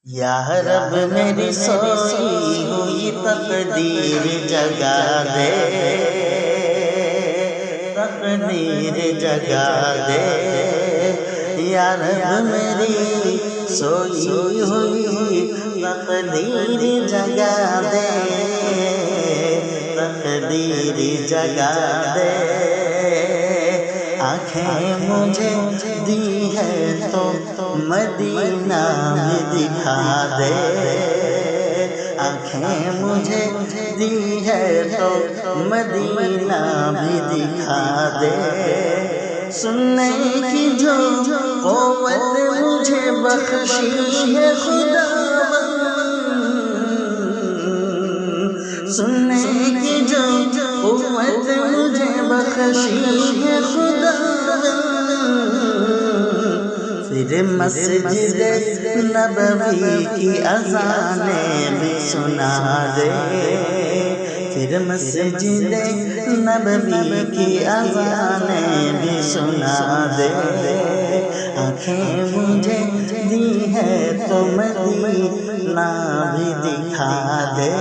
یا رب میری سوئی ہوئی تقدیر جگا دے، تقدیر جگا دے، یا رب میری سوئی ہوئی تقدیر جگا دے، تقدیر جگا دے۔ آنکھیں مجھے دی ہے تو مدینہ بھی دکھا دے، آنکھیں مجھے دی ہے تو مدینہ بھی دکھا دے۔ سننے کی جو قوت مجھے بخشی ہے خدا، سننے کی جو قوت مجھے بخشی ہے خدا، پھر مسجد نبوی کی اذانیں بھی سنا دے، پھر مسجد نبوی کی اذانیں بھی سنا دے۔ آنکھیں مجھے دی ہے تو مدینہ بھی دکھا دے۔